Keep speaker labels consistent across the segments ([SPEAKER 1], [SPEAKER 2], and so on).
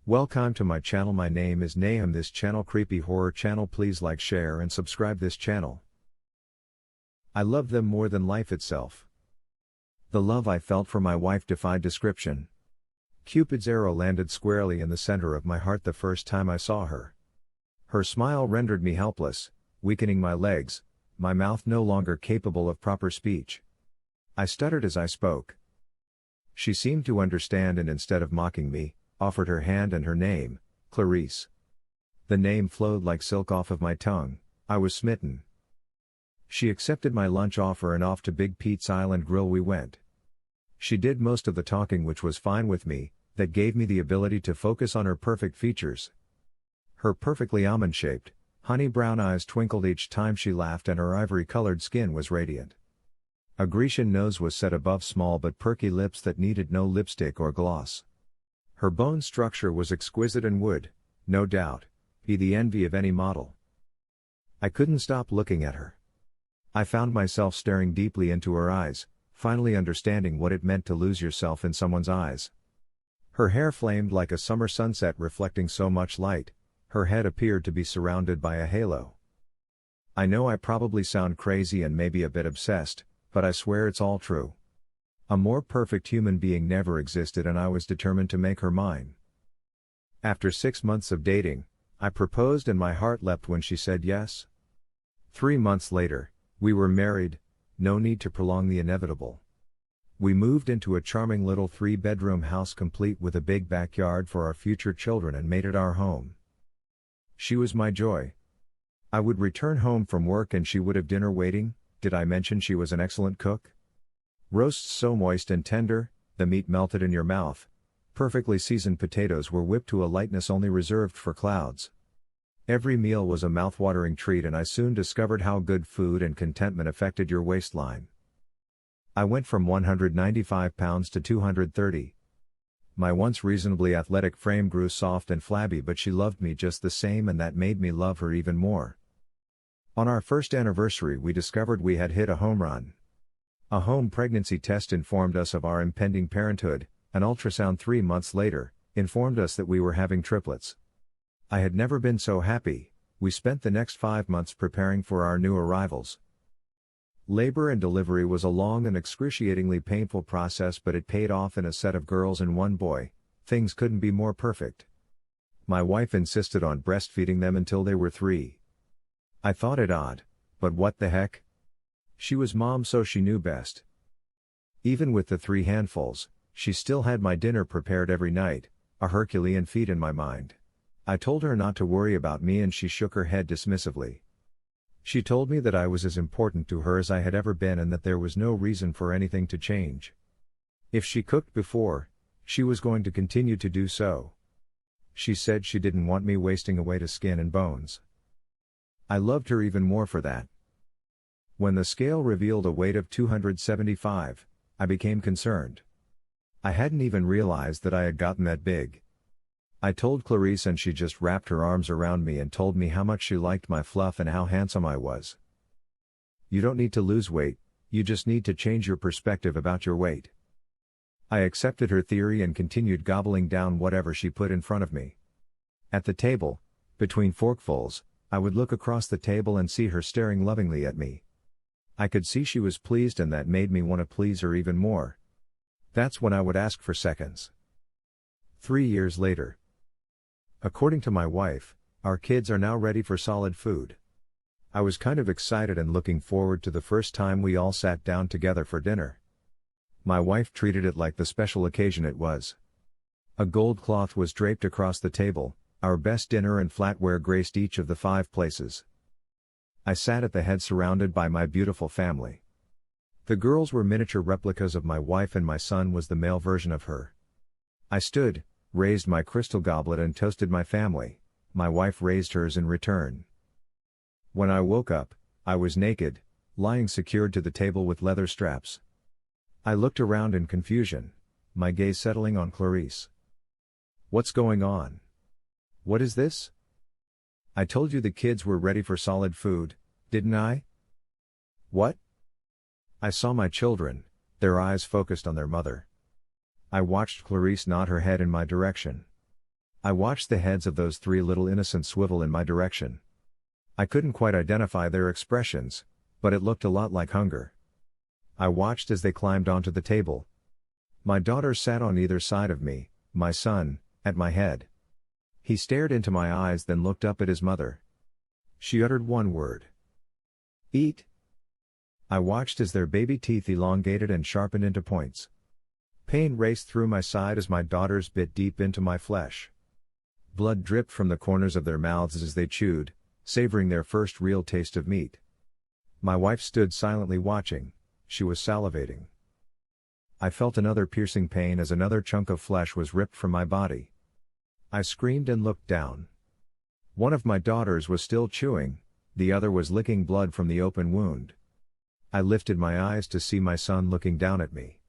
[SPEAKER 1] Welcome to my channel. My name is Nahum. This channel creepy horror channel. Please like, share and subscribe this channel. I love them more than life itself. The love I felt for my wife defied description. Cupid's arrow landed squarely in the center of my heart the first time I saw her. Her smile rendered me helpless, weakening my legs, my mouth no longer capable of proper speech. I stuttered as I spoke. She seemed to understand and instead of mocking me, offered her hand and her name, Clarice. The name flowed like silk off of my tongue. I was smitten. She accepted my lunch offer and off to Big Pete's Island Grill we went. She did most of the talking, which was fine with me, that gave me the ability to focus on her perfect features. Her perfectly almond-shaped, honey brown eyes twinkled each time she laughed and her ivory-colored skin was radiant. A Grecian nose was set above small but perky lips that needed no lipstick or gloss. Her bone structure was exquisite and would, no doubt, be the envy of any model. I couldn't stop looking at her. I found myself staring deeply into her eyes, finally understanding what it meant to lose yourself in someone's eyes. Her hair flamed like a summer sunset reflecting so much light, her head appeared to be surrounded by a halo. I know I probably sound crazy and maybe a bit obsessed, but I swear it's all true. A more perfect human being never existed and I was determined to make her mine. After 6 months of dating, I proposed and my heart leapt when she said yes. 3 months later, we were married, no need to prolong the inevitable. We moved into a charming little 3-bedroom house complete with a big backyard for our future children and made it our home. She was my joy. I would return home from work and she would have dinner waiting. Did I mention she was an excellent cook? Roasts so moist and tender, the meat melted in your mouth. Perfectly seasoned potatoes were whipped to a lightness only reserved for clouds. Every meal was a mouth-watering treat and I soon discovered how good food and contentment affected your waistline. I went from 195 pounds to 230. My once reasonably athletic frame grew soft and flabby, but she loved me just the same and that made me love her even more. On our first anniversary we discovered we had hit a home run. A home pregnancy test informed us of our impending parenthood, an ultrasound 3 months later, informed us that we were having triplets. I had never been so happy. We spent the next 5 months preparing for our new arrivals. Labor and delivery was a long and excruciatingly painful process, but it paid off in a set of girls and one boy. Things couldn't be more perfect. My wife insisted on breastfeeding them until they were 3. I thought it odd, but what the heck? She was mom, so she knew best. Even with the 3 handfuls, she still had my dinner prepared every night, a Herculean feat in my mind. I told her not to worry about me and she shook her head dismissively. She told me that I was as important to her as I had ever been and that there was no reason for anything to change. If she cooked before, she was going to continue to do so. She said she didn't want me wasting away to skin and bones. I loved her even more for that. When the scale revealed a weight of 275, I became concerned. I hadn't even realized that I had gotten that big. I told Clarice and she just wrapped her arms around me and told me how much she liked my fluff and how handsome I was. You don't need to lose weight, you just need to change your perspective about your weight. I accepted her theory and continued gobbling down whatever she put in front of me. At the table, between forkfuls, I would look across the table and see her staring lovingly at me. I could see she was pleased and that made me want to please her even more. That's when I would ask for seconds. 3 years later. According to my wife, our kids are now ready for solid food. I was kind of excited and looking forward to the first time we all sat down together for dinner. My wife treated it like the special occasion it was. A gold cloth was draped across the table, our best dinner and flatware graced each of the 5 places. I sat at the head surrounded by my beautiful family. The girls were miniature replicas of my wife and my son was the male version of her. I stood, raised my crystal goblet and toasted my family. My wife raised hers in return. When I woke up, I was naked, lying secured to the table with leather straps. I looked around in confusion, my gaze settling on Clarice. What's going on? What is this? I told you the kids were ready for solid food, didn't I? What? I saw my children, their eyes focused on their mother. I watched Clarice nod her head in my direction. I watched the heads of those three little innocents swivel in my direction. I couldn't quite identify their expressions, but it looked a lot like hunger. I watched as they climbed onto the table. My daughter sat on either side of me, my son, at my head. He stared into my eyes, then looked up at his mother. She uttered one word. "Eat." I watched as their baby teeth elongated and sharpened into points. Pain raced through my side as my daughters bit deep into my flesh. Blood dripped from the corners of their mouths as they chewed, savoring their first real taste of meat. My wife stood silently watching. She was salivating. I felt another piercing pain as another chunk of flesh was ripped from my body. I screamed and looked down. One of my daughters was still chewing, the other was licking blood from the open wound. I lifted my eyes to see my son looking down at me.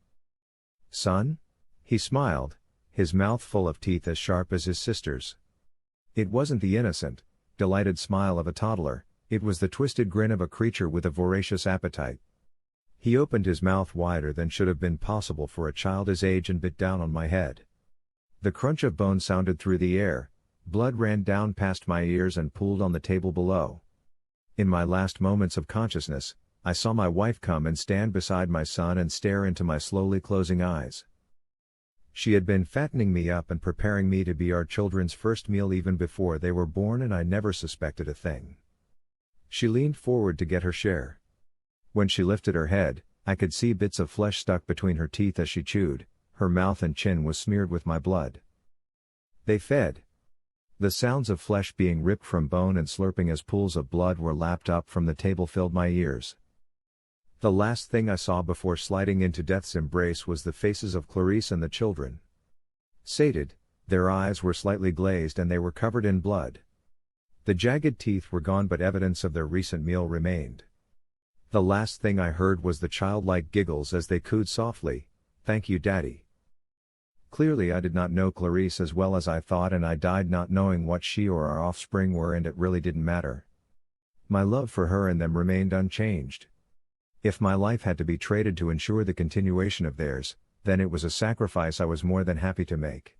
[SPEAKER 1] "Son?" He smiled, his mouth full of teeth as sharp as his sister's. It wasn't the innocent, delighted smile of a toddler, it was the twisted grin of a creature with a voracious appetite. He opened his mouth wider than should have been possible for a child his age and bit down on my head. The crunch of bone sounded through the air, blood ran down past my ears and pooled on the table below. In my last moments of consciousness, I saw my wife come and stand beside my son and stare into my slowly closing eyes. She had been fattening me up and preparing me to be our children's first meal even before they were born, and I never suspected a thing. She leaned forward to get her share. When she lifted her head, I could see bits of flesh stuck between her teeth as she chewed. Her mouth and chin was smeared with my blood. They fed. The sounds of flesh being ripped from bone and slurping as pools of blood were lapped up from the table filled my ears. The last thing I saw before sliding into death's embrace was the faces of Clarice and the children. Sated, their eyes were slightly glazed and they were covered in blood. The jagged teeth were gone, but evidence of their recent meal remained. The last thing I heard was the childlike giggles as they cooed softly, "Thank you, Daddy." Clearly I did not know Clarice as well as I thought, and I died not knowing what she or our offspring were, and it really didn't matter. My love for her and them remained unchanged. If my life had to be traded to ensure the continuation of theirs, then it was a sacrifice I was more than happy to make.